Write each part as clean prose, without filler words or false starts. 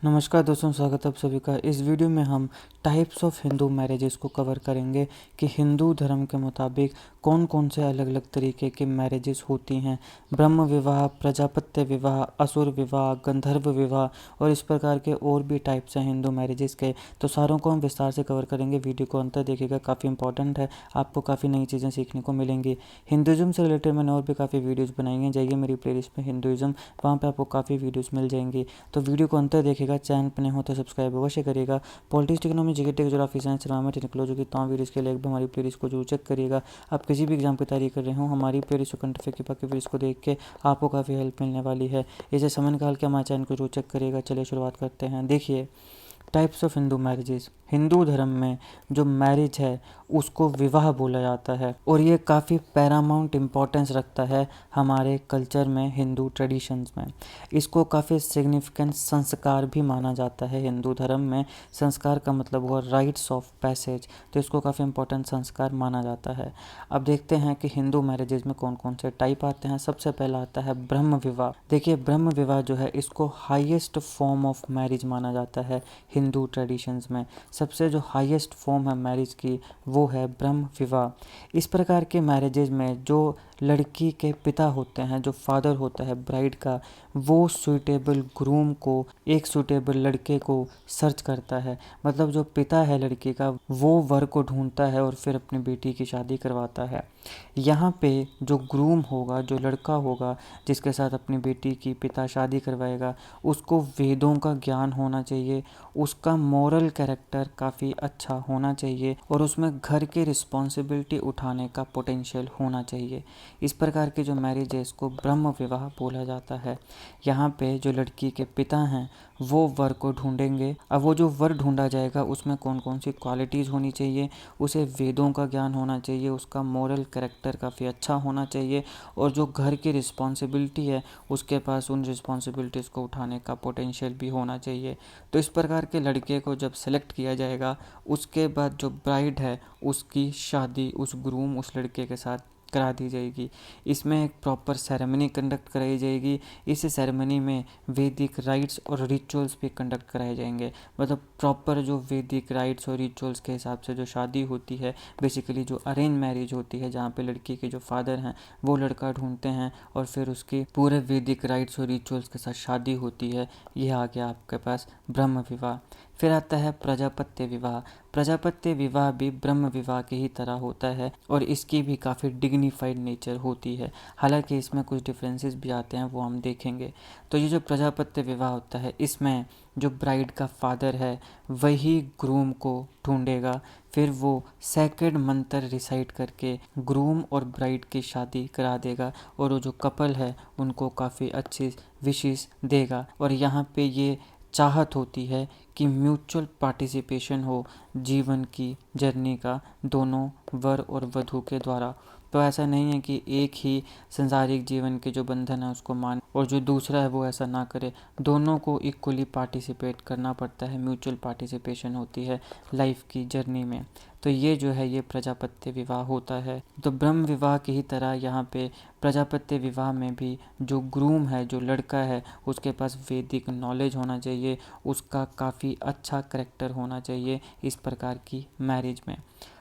नमस्कार दोस्तों, स्वागत है आप सभी का। इस वीडियो में हम टाइप्स ऑफ हिंदू मैरिजेस को कवर करेंगे कि हिंदू धर्म के मुताबिक कौन कौन से अलग अलग तरीके के मैरिजेस होती हैं। ब्रह्म विवाह, प्रजापत्य विवाह, असुर विवाह, गंधर्व विवाह और इस प्रकार के और भी टाइप्स हैं हिंदू मैरिजेस के। तो सारों को हम विस्तार से कवर करेंगे। वीडियो को अंत तक देखिएगा, काफ़ी इंपॉर्टेंट है, आपको काफ़ी नई चीज़ें सीखने को मिलेंगी। हिंदुज़म से रिलेटेड मैंने और भी काफ़ी वीडियोज़ बनाई हैं, जाइए मेरी प्लेलिस्ट में हिंदुज़म, वहाँ पर आपको काफ़ी वीडियोज़ मिल जाएंगी। तो वीडियो को अंत तक देखिएगा। चैनल पर नए हो तो सब्सक्राइब अवश्य करिएगा। Politics, economy, GK, geography, science, Islamic, technology की तमाम वीडियोज़ के लिए एक भी हमारी प्लेलिस्ट को जरूर चेक करिएगा। आप किसी भी एग्जाम की तैयारी कर रहे हो, हमारी प्लेलिस्ट और कंट्री की बाकी वीडियोज़ को देख के आपको काफ़ी हेल्प मिलने वाली है। इसे समय निकाल के हमारे चैनल को जरूर चेक करिएगा। चलिए शुरुआत करते हैं। देखिए, types of Hindu marriages. Hindu धर्म में जो मैरिज है उसको विवाह बोला जाता है और ये काफ़ी पैरामाउंट इम्पोर्टेंस रखता है हमारे कल्चर में, हिंदू ट्रेडिशंस में। इसको काफ़ी सिग्निफिकेंट संस्कार भी माना जाता है हिंदू धर्म में। संस्कार का मतलब हुआ राइट्स ऑफ पैसेज, तो इसको काफ़ी इंपॉर्टेंट संस्कार माना जाता है। अब देखते हैं कि हिंदू मैरिजेज में कौन कौन से टाइप आते हैं। सबसे पहला आता है ब्रह्म विवाह। देखिए, ब्रह्म विवाह जो है इसको हाईएस्ट फॉर्म ऑफ मैरिज माना जाता है हिंदू ट्रेडिशंस में। सबसे जो हाईएस्ट फॉर्म है मैरिज की वो है ब्रह्म विवाह। इस प्रकार के मैरिजेज में जो लड़की के पिता होते हैं, जो फादर होता है ब्राइड का, वो सूटेबल ग्रूम को, एक सूटेबल लड़के को सर्च करता है। मतलब जो पिता है लड़की का, वो वर को ढूंढता है और फिर अपनी बेटी की शादी करवाता है। यहाँ पे जो ग्रूम होगा, जो लड़का होगा जिसके साथ अपनी बेटी की पिता शादी करवाएगा, उसको वेदों का ज्ञान होना चाहिए, उसका मॉरल कैरेक्टर काफ़ी अच्छा होना चाहिए और उसमें घर की रिस्पॉन्सिबिलिटी उठाने का पोटेंशियल होना चाहिए। इस प्रकार की जो मैरिज है इसको ब्रह्म विवाह बोला जाता है। यहाँ पे जो लड़की के पिता हैं वो वर को ढूंढेंगे। अब वो जो वर ढूंढा जाएगा उसमें कौन कौन सी क्वालिटीज़ होनी चाहिए, उसे वेदों का ज्ञान होना चाहिए, उसका मॉरल कैरेक्टर काफ़ी अच्छा होना चाहिए और जो घर की रिस्पॉन्सिबिलिटी है उसके पास उन रिस्पॉन्सिबिलिटीज़ को उठाने का पोटेंशियल भी होना चाहिए। तो इस प्रकार के लड़के को जब सेलेक्ट किया जाएगा, उसके बाद जो ब्राइड है उसकी शादी उस ग्रूम, उस लड़के के साथ करा दी जाएगी। इसमें एक प्रॉपर सेरेमनी कंडक्ट कराई जाएगी। इस सेरेमनी में वैदिक राइट्स और रिचुअल्स भी कंडक्ट कराए जाएंगे। मतलब प्रॉपर जो वैदिक राइट्स और रिचुअल्स के हिसाब से जो शादी होती है, बेसिकली जो अरेंज मैरिज होती है, जहाँ पे लड़की के जो फादर हैं वो लड़का ढूंढते हैं और फिर उसकी पूरे वैदिक राइट्स और रिचुअल्स के साथ शादी होती है। यह आ गया आपके पास ब्रह्म विवाह। फिर आता है प्रजापत्य विवाह। प्रजापत्य विवाह भी ब्रह्म विवाह की ही तरह होता है और इसकी भी काफ़ी डिग्निफाइड नेचर होती है। हालांकि इसमें कुछ डिफरेंसेस भी आते हैं, वो हम देखेंगे। तो ये जो प्रजापत्य विवाह होता है इसमें जो ब्राइड का फादर है वही ग्रूम को ढूंढेगा। फिर वो सेक्रेड मंत्र रिसाइट करके ग्रूम और ब्राइड की शादी करा देगा और वो जो कपल है उनको काफ़ी अच्छी विशेस देगा। और यहाँ पे ये चाहत होती है कि म्यूचुअल पार्टिसिपेशन हो जीवन की जर्नी का, दोनों वर और वधू के द्वारा। तो ऐसा नहीं है कि एक ही संसारिक जीवन के जो बंधन है उसको मान और जो दूसरा है वो ऐसा ना करे। दोनों को इक्वली पार्टिसिपेट करना पड़ता है, म्यूचुअल पार्टिसिपेशन होती है लाइफ की जर्नी में। तो ये जो है ये प्रजापत्य विवाह होता है। तो ब्रह्म विवाह की ही तरह यहाँ पे प्रजापत्य विवाह में भी जो ग्रूम है, जो लड़का है, उसके पास वैदिक नॉलेज होना चाहिए, उसका काफ़ी अच्छा करेक्टर होना चाहिए इस प्रकार की मैरिज में।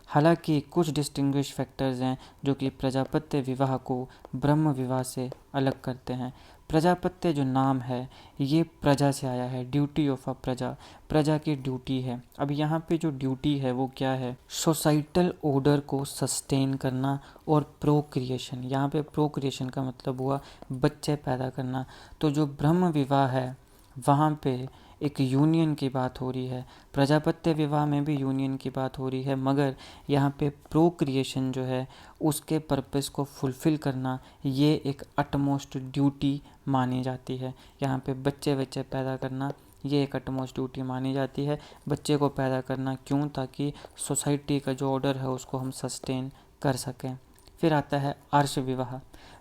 हालांकि कुछ डिस्टिंग्विश फैक्टर्स हैं जो कि प्रजापत्य विवाह को ब्रह्म विवाह से अलग करते हैं। प्रजापत्य जो नाम है ये प्रजा से आया है, ड्यूटी ऑफ अ प्रजा, प्रजा की ड्यूटी है। अब यहाँ पे जो ड्यूटी है वो क्या है? सोसाइटल ऑर्डर को सस्टेन करना और प्रोक्रिएशन। यहाँ पे प्रोक्रिएशन का मतलब हुआ बच्चे पैदा करना। तो जो ब्रह्म विवाह है वहाँ पे एक यूनियन की बात हो रही है, प्रजापत्य विवाह में भी यूनियन की बात हो रही है, मगर यहाँ पे प्रोक्रिएशन जो है उसके पर्पस को फुलफ़िल करना ये एक अटमोस्ट ड्यूटी मानी जाती है। यहाँ पे बच्चे बच्चे पैदा करना ये एक अटमोस्ट ड्यूटी मानी जाती है। बच्चे को पैदा करना क्यों? ताकि सोसाइटी का जो ऑर्डर है उसको हम सस्टेन कर सकें। फिर आता है अर्श विवाह।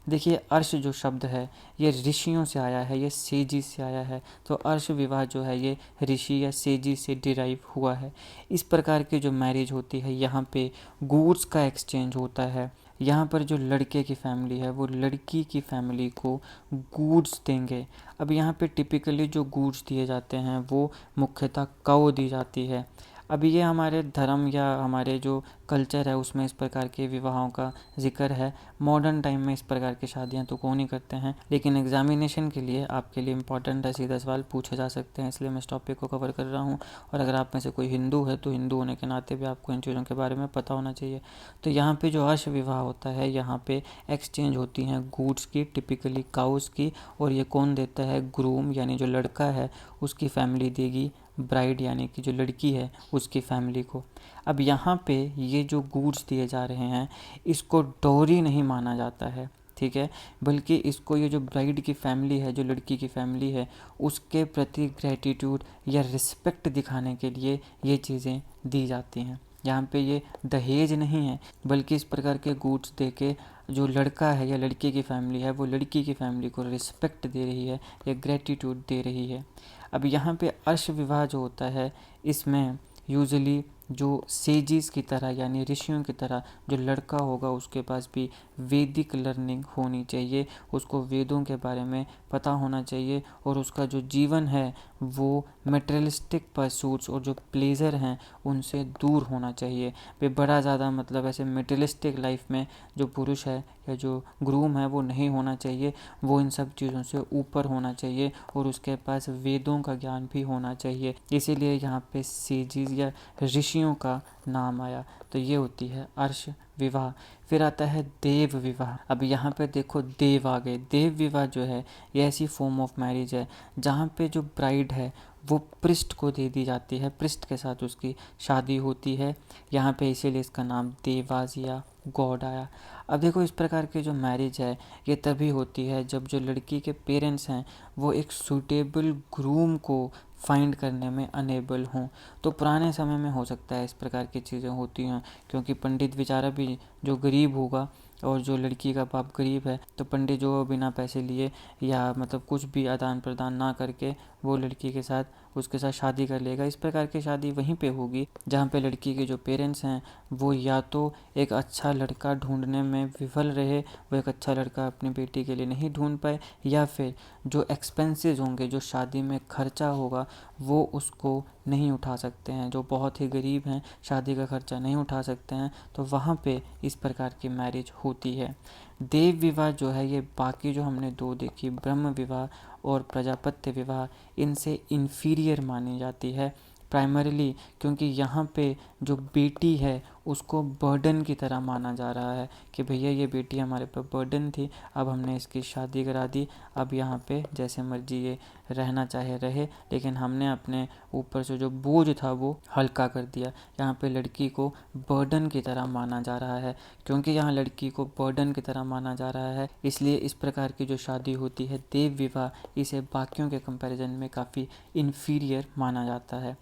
देखिए, अर्श जो शब्द है ये ऋषियों से आया है, ये सेजी से आया है। तो अर्श विवाह जो है ये ऋषि या सेजी से डिराइव हुआ है। इस प्रकार की जो मैरिज होती है यहाँ पे गुड्स का एक्सचेंज होता है। यहाँ पर जो लड़के की फैमिली है वो लड़की की फैमिली को गूड्स देंगे। अब यहाँ पे टिपिकली जो गूड्स दिए जाते हैं वो मुख्यतः कौ दी जाती है। अब ये हमारे धर्म या हमारे जो कल्चर है उसमें इस प्रकार के विवाहों का जिक्र है। मॉडर्न टाइम में इस प्रकार की शादियां तो कौन ही करते हैं, लेकिन एग्जामिनेशन के लिए आपके लिए इंपॉर्टेंट है, सीधा सवाल पूछे जा सकते हैं, इसलिए मैं इस टॉपिक को कवर कर रहा हूँ। और अगर आप में से कोई हिंदू है तो हिंदू होने के नाते भी आपको इन चीज़ों के बारे में पता होना चाहिए। तो यहाँ पे जो हर्ष विवाह होता है, यहाँ पे एक्सचेंज होती हैं गुड्स की, टिपिकली काउस की, और ये कौन देता है, ग्रूम यानी जो लड़का है उसकी फैमिली देगी ब्राइड यानी कि जो लड़की है उसकी फैमिली को। अब यहाँ पे ये जो गुड्स दिए जा रहे हैं इसको डोरी नहीं माना जाता है, ठीक है, बल्कि इसको ये जो ब्राइड की फैमिली है, जो लड़की की फैमिली है, उसके प्रति ग्रेटिट्यूड या रिस्पेक्ट दिखाने के लिए ये चीज़ें दी जाती हैं। यहाँ पे ये दहेज नहीं है, बल्कि इस प्रकार के गुड्स दे के जो लड़का है या लड़की की फैमिली है वो लड़की की फैमिली को रिस्पेक्ट दे रही है या ग्रेटिट्यूड दे रही है। अब यहाँ पे अर्श विवाह जो होता है इसमें यूजुअली जो सेजिस की तरह यानी ऋषियों की तरह जो लड़का होगा उसके पास भी वैदिक लर्निंग होनी चाहिए, उसको वेदों के बारे में पता होना चाहिए, और उसका जो जीवन है वो मटेरियलिस्टिक परसूट्स और जो प्लेजर हैं उनसे दूर होना चाहिए। वे बड़ा ज़्यादा मतलब ऐसे मटेरियलिस्टिक लाइफ में जो पुरुष है या जो ग्रूम है वो नहीं होना चाहिए, वो इन सब चीज़ों से ऊपर होना चाहिए और उसके पास वेदों का ज्ञान भी होना चाहिए। इसीलिए यहाँ पे सेजिस या ऋषियों का नाम आया। तो ये होती है अर्श विवाह। फिर आता है देव विवाह। अब यहाँ पे देखो देव आ गए। देव विवाह जो है ये ऐसी फॉर्म ऑफ मैरिज है जहाँ पे जो ब्राइड है वो प्रिस्ट को दे दी जाती है, प्रिस्ट के साथ उसकी शादी होती है। यहाँ पे इसीलिए इसका नाम देवास या गॉड आया। अब देखो इस प्रकार की जो मैरिज है ये तभी होती है जब जो लड़की के पेरेंट्स हैं वो एक सूटेबल ग्रूम को फाइंड करने में अनेबल हों। तो पुराने समय में हो सकता है इस प्रकार की चीज़ें होती हैं, क्योंकि पंडित बेचारा भी जो गरीब होगा और जो लड़की का बाप गरीब है तो पंडित जो बिना पैसे लिए या मतलब कुछ भी आदान प्रदान ना करके वो लड़की के साथ उसके साथ शादी कर लेगा। इस प्रकार की शादी वहीं पे होगी जहाँ पे लड़की के जो पेरेंट्स हैं वो या तो एक अच्छा लड़का ढूंढने में विफल रहे, वो एक अच्छा लड़का अपनी बेटी के लिए नहीं ढूंढ पाए, या फिर जो एक्सपेंसेस होंगे, जो शादी में खर्चा होगा वो उसको नहीं उठा सकते हैं, जो बहुत ही गरीब हैं शादी का खर्चा नहीं उठा सकते हैं, तो वहाँ पे इस प्रकार की मैरिज होती है। देव विवाह जो है ये बाकी जो हमने दो देखी, ब्रह्म विवाह और प्रजापत्य विवाह, इनसे इन्फीरियर मानी जाती है प्राइमरीली क्योंकि यहाँ पे जो बेटी है उसको बर्डन की तरह माना जा रहा है कि भैया ये बेटी हमारे पर बर्डन थी, अब हमने इसकी शादी करा दी, अब यहाँ पे जैसे मर्जी ये रहना चाहे रहे, लेकिन हमने अपने ऊपर से जो बोझ था वो हल्का कर दिया। यहाँ पे लड़की को बर्डन की तरह माना जा रहा है। क्योंकि यहाँ लड़की को बर्डन की तरह माना जा रहा है इसलिए इस प्रकार की जो शादी होती है देव विवाह, इसे बाकियों के कंपैरिजन में काफ़ी इन्फीरियर माना जाता है।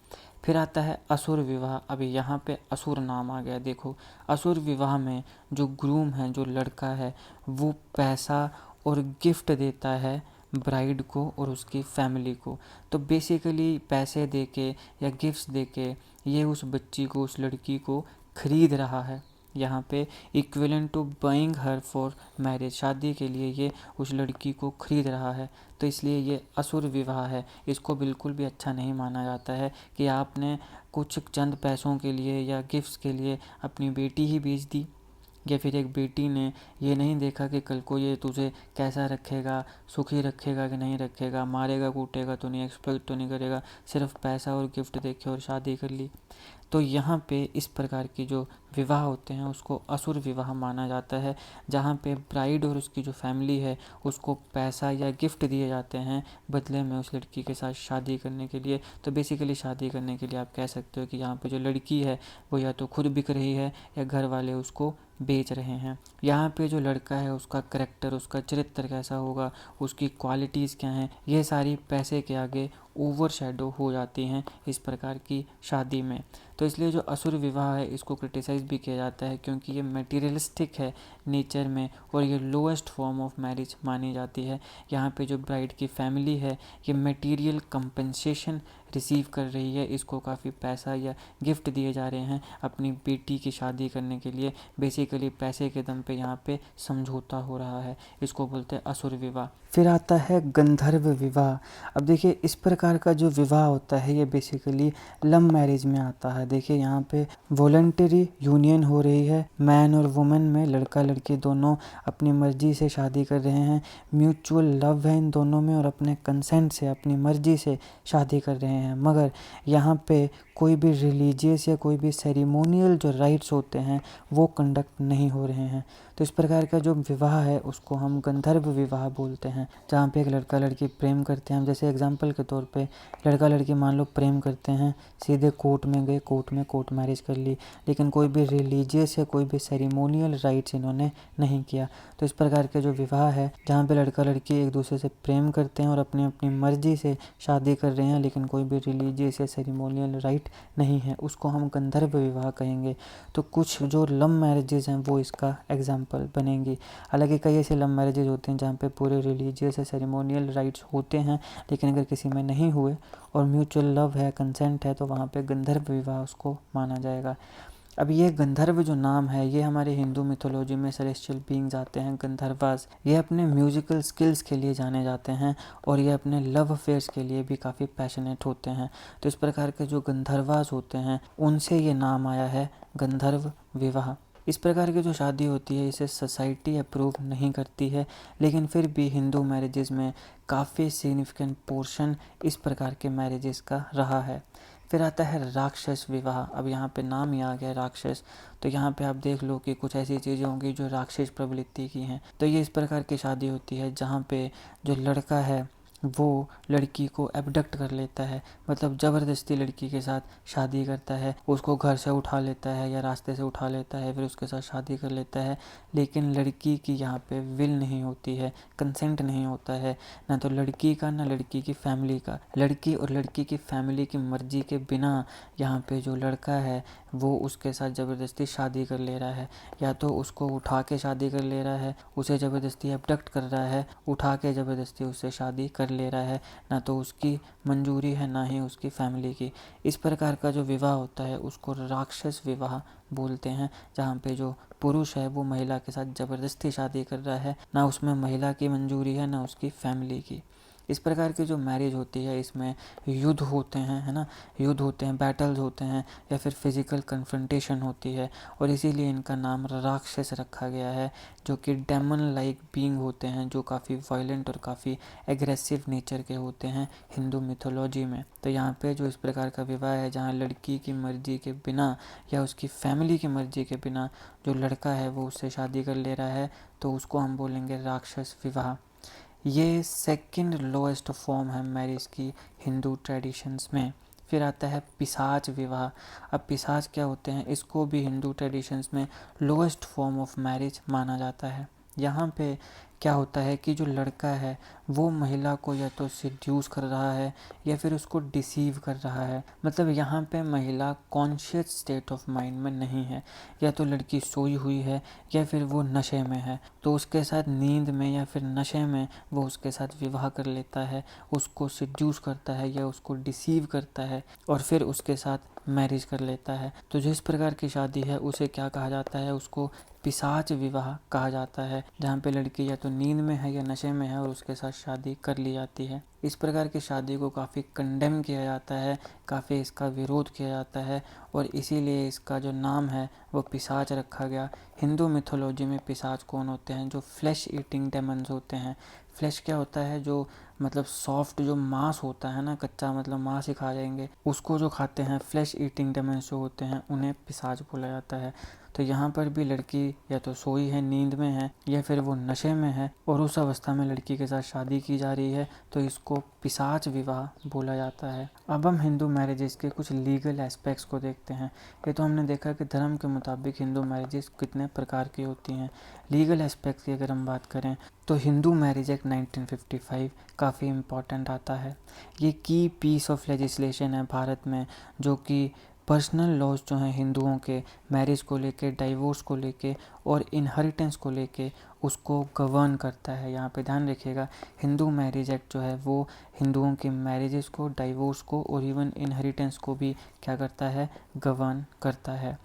फिर आता है असुर विवाह। अभी यहाँ पे असुर नाम आ गया। देखो असुर विवाह में जो ग्रूम है, जो लड़का है, वो पैसा और गिफ्ट देता है ब्राइड को और उसकी फैमिली को। तो बेसिकली पैसे देके या गिफ्ट्स देके ये उस बच्ची को, उस लड़की को खरीद रहा है। यहाँ पे equivalent to buying her for marriage, शादी के लिए ये उस लड़की को खरीद रहा है। तो इसलिए ये असुर विवाह है। इसको बिल्कुल भी अच्छा नहीं माना जाता है कि आपने कुछ चंद पैसों के लिए या गिफ्ट्स के लिए अपनी बेटी ही बेच दी, या फिर एक बेटी ने ये नहीं देखा कि कल को ये तुझे कैसा रखेगा, सुखी रखेगा कि नहीं रखेगा, मारेगा कूटेगा तो नहीं, एक्सप्लॉइट तो नहीं करेगा, सिर्फ पैसा और गिफ्ट देखे और शादी कर ली। तो यहाँ पे इस प्रकार की जो विवाह होते हैं उसको असुर विवाह माना जाता है, जहाँ पे ब्राइड और उसकी जो फैमिली है उसको पैसा या गिफ्ट दिए जाते हैं बदले में उस लड़की के साथ शादी करने के लिए। तो बेसिकली शादी करने के लिए आप कह सकते हो कि यहाँ पे जो लड़की है वो या तो खुद बिक रही है या घर वाले उसको बेच रहे हैं। यहाँ पे जो लड़का है उसका करैक्टर, उसका चरित्र कैसा होगा, उसकी क्वालिटीज़ क्या हैं, ये सारी पैसे के आगे ओवरशैडो हो जाती हैं इस प्रकार की शादी में। तो इसलिए जो असुर विवाह है इसको क्रिटिसाइज़ भी किया जाता है, क्योंकि ये मटेरियलिस्टिक है नेचर में और ये लोएस्ट फॉर्म ऑफ मैरिज मानी जाती है। यहाँ पे जो ब्राइड की फैमिली है ये मटेरियल कंपनसेशन रिसीव कर रही है, इसको काफ़ी पैसा या गिफ्ट दिए जा रहे हैं अपनी बेटी की शादी करने के लिए। बेसिकली पैसे के दम पे यहाँ पे समझौता हो रहा है, इसको बोलते हैं असुर विवाह। फिर आता है गंधर्व विवाह। अब देखिए इस प्रकार का जो विवाह होता है ये बेसिकली लव मैरिज में आता है। देखिए यहाँ पे वॉलंटरी यूनियन हो रही है, मैन और वुमेन में, लड़का लड़की दोनों अपनी मर्जी से शादी कर रहे हैं, म्यूचुअल लव है इन दोनों में और अपने कंसेंट से अपनी मर्जी से शादी कर रहे हैं। मगर यहाँ पे कोई भी रिलीजियस या कोई भी सेरिमोनियल जो राइट्स होते हैं वो कंडक्ट नहीं हो रहे हैं। तो इस प्रकार का जो विवाह है उसको हम गंधर्व विवाह बोलते हैं, जहाँ पे एक लड़का लड़की प्रेम करते हैं। जैसे एग्जांपल के तौर पे लड़का लड़की मान लो प्रेम करते हैं, सीधे कोर्ट में गए, कोर्ट में कोर्ट मैरिज कर ली, लेकिन कोई भी रिलीजियस या कोई भी सेरिमोनियल राइट्स इन्होंने नहीं किया। तो इस प्रकार के जो विवाह है जहाँ पे लड़का लड़की एक दूसरे से प्रेम करते हैं और अपनी अपनी मर्जी से शादी कर रहे हैं, लेकिन कोई भी रिलीजियस या सेरिमोनियल राइट नहीं है, उसको हम गंधर्व विवाह कहेंगे। तो कुछ जो लव मैरिजेज हैं वो इसका एग्जाम्पल बनेंगी। हालांकि कई ऐसे लव मैरिजेज होते हैं जहाँ पे पूरे रिलीजियस या सेरिमोनियल राइट्स होते हैं, लेकिन अगर किसी में नहीं हुए और म्यूचुअल लव है, कंसेंट है, तो वहाँ पे गंधर्व विवाह उसको माना जाएगा। अब ये गंधर्व जो नाम है ये हमारे हिंदू मिथोलॉजी में सेलेस्टियल बीइंग्स आते हैं गंधर्वास। ये अपने म्यूजिकल स्किल्स के लिए जाने जाते हैं और ये अपने लव अफेयर्स के लिए भी काफ़ी पैशनेट होते हैं। तो इस प्रकार के जो गंधर्वास होते हैं उनसे ये नाम आया है गंधर्व विवाह। इस प्रकार की जो शादी होती है इसे सोसाइटी अप्रूव नहीं करती है, लेकिन फिर भी हिंदू मैरिजेस में काफ़ी सिग्निफिकेंट पोर्शन इस प्रकार के मैरिजेस का रहा है। फिर आता है राक्षस विवाह। अब यहाँ पे नाम ही आ गया राक्षस, तो यहाँ पे आप देख लो कि कुछ ऐसी चीज़ें होंगी जो राक्षस प्रवृत्ति की हैं। तो ये इस प्रकार की शादी होती है जहाँ पे जो लड़का है वो लड़की को एबडक्ट कर लेता है, मतलब ज़बरदस्ती लड़की के साथ शादी करता है, उसको घर से उठा लेता है या रास्ते से उठा लेता है, फिर उसके साथ शादी कर लेता है। लेकिन लड़की की यहाँ पे विल नहीं होती है, कंसेंट नहीं होता है, ना तो लड़की का ना लड़की की फैमिली का। लड़की और लड़की की फैमिली की मर्जी के बिना यहाँ पे जो लड़का है वो उसके साथ ज़बरदस्ती शादी कर ले रहा है, या तो उसको उठा के शादी कर ले रहा है, उसे ज़बरदस्ती एबडक्ट कर रहा है, उठा के ज़बरदस्ती उससे शादी कर ले रहा है, ना तो उसकी मंजूरी है ना ही उसकी फैमिली की। इस प्रकार का जो विवाह होता है उसको राक्षस विवाह बोलते हैं, जहाँ पे जो पुरुष है वो महिला के साथ ज़बरदस्ती शादी कर रहा है, ना उसमें महिला की मंजूरी है ना उसकी फैमिली की। इस प्रकार की जो मैरिज होती है इसमें युद्ध होते हैं, है ना, युद्ध होते हैं, बैटल्स होते हैं, या फिर फिजिकल कन्फ्रंटेशन होती है, और इसीलिए इनका नाम राक्षस रखा गया है, जो कि डेमन लाइक बीइंग होते हैं, जो काफ़ी वायलेंट और काफ़ी एग्रेसिव नेचर के होते हैं हिंदू मिथोलॉजी में। तो यहाँ पे जो इस प्रकार का विवाह है जहाँ लड़की की मर्जी के बिना या उसकी फैमिली की मर्जी के बिना जो लड़का है वो उससे शादी कर ले रहा है, तो उसको हम बोलेंगे राक्षस विवाह। ये सेकंड लोएस्ट फॉर्म है मैरिज की हिंदू ट्रेडिशंस में। फिर आता है पिशाच विवाह। अब पिशाच क्या होते हैं, इसको भी हिंदू ट्रेडिशंस में लोएस्ट फॉर्म ऑफ मैरिज माना जाता है। यहाँ पे क्या होता है कि जो लड़का है वो महिला को या तो सिड्यूस कर रहा है या फिर उसको डिसीव कर रहा है। मतलब यहाँ पे महिला कॉन्शियस स्टेट ऑफ माइंड में नहीं है, या तो लड़की सोई हुई है या फिर वो नशे में है, तो उसके साथ नींद में या फिर नशे में वो उसके साथ विवाह कर लेता है, उसको सिड्यूस करता है या उसको डिसीव करता है और फिर उसके साथ मैरिज कर लेता है। तो जिस प्रकार की शादी है उसे क्या कहा जाता है, उसको पिशाच विवाह कहा जाता है, जहाँ पे लड़की या तो नींद में है या नशे में है और उसके साथ शादी कर ली जाती है। इस प्रकार की शादी को काफ़ी कंडेम किया जाता है, काफ़ी इसका विरोध किया जाता है, और इसीलिए इसका जो नाम है वो पिशाच रखा गया। हिंदू मिथोलॉजी में पिशाच कौन होते हैं, जो फ्लैश ईटिंग डेमन्स होते हैं। फ्लैश क्या होता है, जो मतलब सॉफ्ट जो मांस होता है ना, कच्चा मतलब मांस ही खा जाएंगे, उसको जो खाते हैं फ्लैश ईटिंग डेमन्स जो होते हैं उन्हें पिशाच बोला जाता है। तो यहाँ पर भी लड़की या तो सोई है, नींद में है, या फिर वो नशे में है और उस अवस्था में लड़की के साथ शादी की जा रही है, तो इसको पिशाच विवाह बोला जाता है। अब हम हिंदू मैरिजेस के कुछ लीगल एस्पेक्ट्स को देखते हैं। ये तो हमने देखा कि धर्म के मुताबिक हिंदू मैरिजेस कितने प्रकार की होती हैं। लीगल एस्पेक्ट्स की अगर हम बात करें तो हिंदू मैरिज एक्ट 1955 काफ़ी इम्पॉर्टेंट आता है। ये की पीस ऑफ लेजिस्लेशन है भारत में, जो कि पर्सनल लॉज जो हैं हिंदुओं के मैरिज को लेके, डाइवोर्स को लेके और इनहेरिटेंस को लेके उसको गवर्न करता है। यहाँ पे ध्यान रखिएगा, हिंदू मैरिज एक्ट जो है वो हिंदुओं के मैरिजेस को, डाइवोर्स को और इवन इनहेरिटेंस को भी क्या करता है, गवर्न करता है।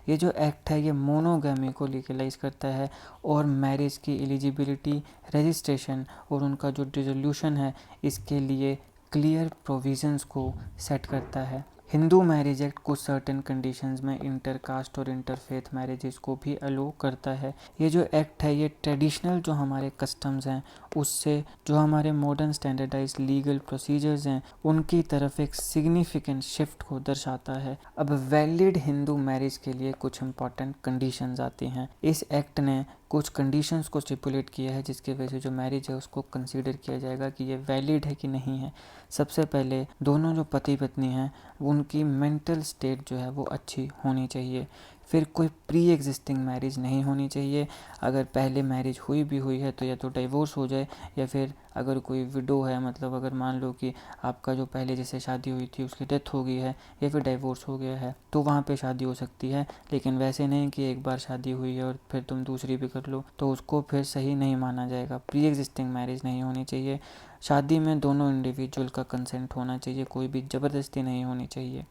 ये जो एक्ट है ये मोनोगैमी को लीगलाइज करता है और मैरिज की एलिजिबिलिटी, रजिस्ट्रेशन और उनका जो डिसोल्यूशन है इसके लिए क्लियर प्रोविजंस को सेट करता है। हिंदू मैरिज एक्ट कुछ सर्टेन कंडीशंस में इंटरकास्ट और इंटरफेथ मैरिजेस को भी अलो करता है। ये जो एक्ट है ये ट्रेडिशनल जो हमारे कस्टम्स हैं उससे जो हमारे मॉडर्न स्टैंडर्डाइज्ड लीगल प्रोसीजर्स हैं उनकी तरफ एक सिग्निफिकेंट शिफ्ट को दर्शाता है। अब वैलिड हिंदू मैरिज के लिए कुछ इंपॉर्टेंट कंडीशंस आती हैं। इस एक्ट ने कुछ कंडीशंस को स्टिपुलेट किया है जिसकी वजह से जो मैरिज है उसको कंसीडर किया जाएगा कि ये वैलिड है कि नहीं है। सबसे पहले दोनों जो पति पत्नी हैं उनकी मेंटल स्टेट जो है वो अच्छी होनी चाहिए। फिर कोई प्री एग्जिस्टिंग मैरिज नहीं होनी चाहिए। अगर पहले मैरिज हुई है तो या तो डिवोर्स हो जाए, या फिर अगर कोई विडो है, मतलब अगर मान लो कि आपका जो पहले जिससे शादी हुई थी उसकी डेथ हो गई है या फिर डिवोर्स हो गया है तो वहाँ पे शादी हो सकती है। लेकिन वैसे नहीं कि एक बार शादी हुई है और फिर तुम दूसरी भी कर लो, तो उसको फिर सही नहीं माना जाएगा। प्री एग्जिस्टिंग मैरिज नहीं होनी चाहिए। शादी में दोनों इंडिविजुअल का कंसेंट होना चाहिए, कोई भी ज़बरदस्ती नहीं होनी चाहिए।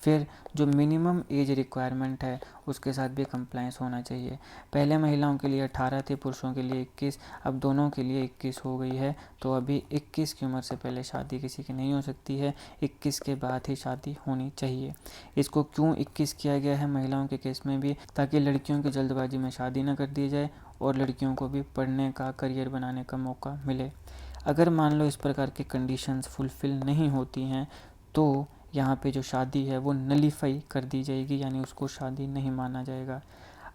फिर जो मिनिमम एज रिक्वायरमेंट है उसके साथ भी कंप्लायंस होना चाहिए। पहले महिलाओं के लिए 18 थी, पुरुषों के लिए 21, अब दोनों के लिए 21 हो गई है। तो अभी 21 की उम्र से पहले शादी किसी की नहीं हो सकती है, 21 के बाद ही शादी होनी चाहिए। इसको क्यों 21 किया गया है महिलाओं के केस में भी, ताकि लड़कियों की जल्दबाजी में शादी ना कर दी जाए और लड़कियों को भी पढ़ने का, करियर बनाने का मौका मिले। अगर मान लो इस प्रकार की कंडीशंस फुलफ़िल नहीं होती हैं तो यहाँ पे जो शादी है वो नलीफाई कर दी जाएगी, यानी उसको शादी नहीं माना जाएगा।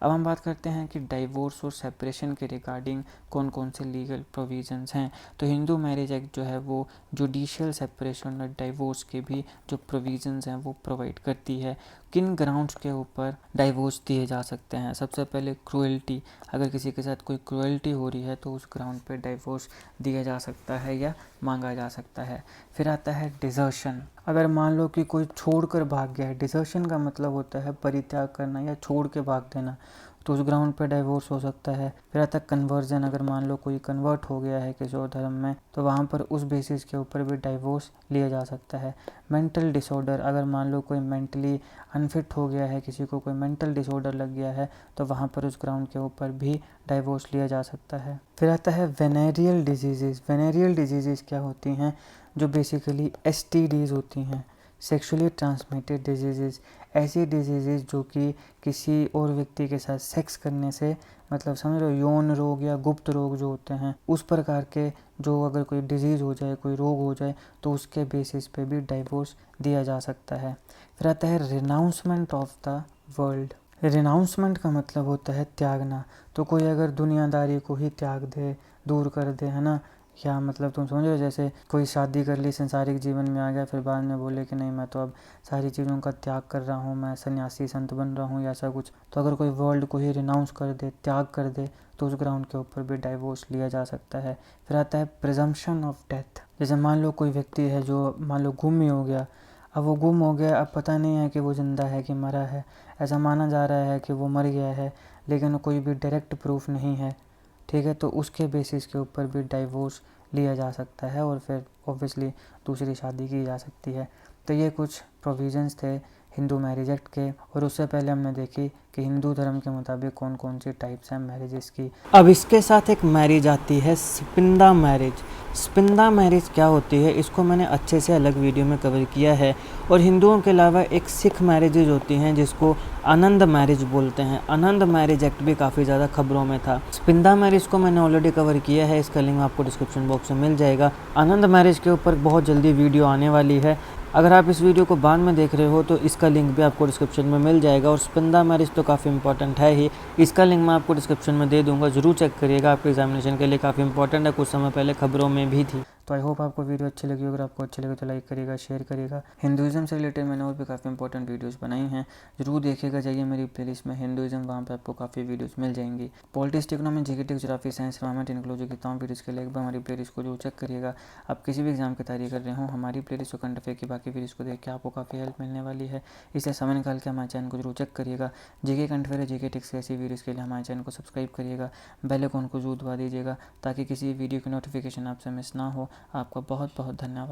अब हम बात करते हैं कि डाइवोर्स और सेपरेशन के रिगार्डिंग कौन कौन से लीगल प्रोविजंस हैं। तो हिंदू मैरिज एक्ट जो है वो जुडिशियल सेपरेशन और डाइवोर्स के भी जो प्रोविजंस हैं वो प्रोवाइड करती है। किन ग्राउंड्स के ऊपर डाइवोर्स दिए जा सकते हैं? सबसे पहले क्रूएल्टी, अगर किसी के साथ कोई क्रूएल्टी हो रही है तो उस ग्राउंड पे डाइवोर्स दिया जा सकता है या मांगा जा सकता है। फिर आता है डिजर्शन, अगर मान लो कि कोई छोड़कर भाग गया है। डिजर्शन का मतलब होता है परित्याग करना या छोड़ के भाग देना, तो उस ग्राउंड पे डाइवोर्स हो सकता है। फिर आता है कन्वर्जन, अगर मान लो कोई कन्वर्ट हो गया है किसी और धर्म में तो वहाँ पर उस बेसिस के ऊपर भी डाइवोर्स लिया जा सकता है। मेंटल डिसऑर्डर, अगर मान लो कोई मेंटली अनफिट हो गया है, किसी को कोई मेंटल डिसऑर्डर लग गया है तो वहाँ पर उस ग्राउंड के ऊपर भी डाइवोर्स लिया जा सकता है। फिर आता है वेनेरियल डिजीज़। वेनेरियल डिजीज़ क्या होती हैं? जो बेसिकली STDs होती हैं, सेक्सुअली ट्रांसमिटेड डिजीज़। ऐसी डिजीज़ जो कि किसी और व्यक्ति के साथ सेक्स करने से, मतलब समझ लो यौन रोग या गुप्त रोग जो होते हैं उस प्रकार के, जो अगर कोई डिजीज़ हो जाए, कोई रोग हो जाए तो उसके बेसिस पे भी डाइवोर्स दिया जा सकता है। फिर आता है रिनाउंसमेंट ऑफ द वर्ल्ड। रिनाउंसमेंट का मतलब होता है त्यागना। तो कोई अगर दुनियादारी को ही त्याग दे, दूर कर दे, है ना, या मतलब तुम समझ रहे हो, जैसे कोई शादी कर ली, संसारिक जीवन में आ गया, फिर बाद में बोले कि नहीं मैं तो अब सारी चीज़ों का त्याग कर रहा हूँ, मैं सन्यासी संत बन रहा हूँ या ऐसा कुछ। तो अगर कोई वर्ल्ड को ही रिनाउंस कर दे, त्याग कर दे, तो उस ग्राउंड के ऊपर भी डाइवोर्स लिया जा सकता है। फिर आता है प्रिजम्पशन ऑफ डेथ। जैसे मान लो कोई व्यक्ति है जो मान लो गुम ही हो गया, अब वो गुम हो गया, अब पता नहीं है कि वो ज़िंदा है कि मरा है। ऐसा माना जा रहा है कि वो मर गया है लेकिन कोई भी डायरेक्ट प्रूफ नहीं है, ठीक है, तो उसके बेसिस के ऊपर भी डाइवोर्स लिया जा सकता है और फिर ऑब्वियसली दूसरी शादी की जा सकती है। तो ये कुछ प्रोविजंस थे हिंदू मैरिज एक्ट के। और उससे पहले हमने देखी कि हिंदू धर्म के मुताबिक कौन कौन सी टाइप्स हैं मैरिजेस की। अब इसके साथ एक मैरिज आती है स्पिंदा मैरिज। स्पिंदा मैरिज क्या होती है इसको मैंने अच्छे से अलग वीडियो में कवर किया है। और हिंदुओं के अलावा एक सिख मैरिजेज होती हैं जिसको आनंद मैरिज बोलते हैं। आनंद मैरिज एक्ट भी काफ़ी ज़्यादा खबरों में था। स्पिंदा मैरिज को मैंने ऑलरेडी कवर किया है, इसका लिंक आपको डिस्क्रिप्शन बॉक्स में मिल जाएगा। आनंद मैरिज के ऊपर बहुत जल्दी वीडियो आने वाली है। अगर आप इस वीडियो को बाद में देख रहे हो तो इसका लिंक भी आपको डिस्क्रिप्शन में मिल जाएगा। और स्पिंदा मैरिज तो काफ़ी इंपॉर्टेंट है ही। इसका लिंक मैं आपको डिस्क्रिप्शन में दे दूंगा, ज़रूर चेक करिएगा, आपके एग्जामिनेशन के लिए काफ़ी इंपॉर्टेंट है, कुछ समय पहले खबरों में भी थी। तो आई होप आपको वीडियो अच्छी लगी। अगर आपको अच्छी लगी तो लाइक करिएगा, शेयर करिएगा। हिंदुज़म से रिलेटेड मैंने और भी काफ़ी इंपॉर्टेंट वीडियोस बनाई हैं, जरूर देखिएगा, जाइए मेरी प्लेलिस्ट में हिंदुज़म, वहाँ पे आपको काफ़ी वीडियोस मिल जाएंगी। Politics, economy, GK, geography, science, environment, ecology की तमाम वीडियोस के लिए एक बार हमारी प्लेलिस्ट को जरूर चेक करिएगा। आप किसी भी एग्जाम की तैयारी कर रहे हो, हमारी प्लेलिस्ट को करंट अफेयर की बाकी वीडियोस को देख के आपको काफ़ी हेल्प मिलने वाली है, इसलिए समय निकाल के हमारे चैनल को जरूर चेक करिएगा। GK current affair, GK tricks ऐसी वीडियोस के लिए हमारे चैनल को सब्सक्राइब करिएगा, बेल आइकन को जरूर दबा दीजिएगा ताकि किसी वीडियो की नोटिफिकेशन आपसे मिस ना हो। आपका बहुत बहुत धन्यवाद।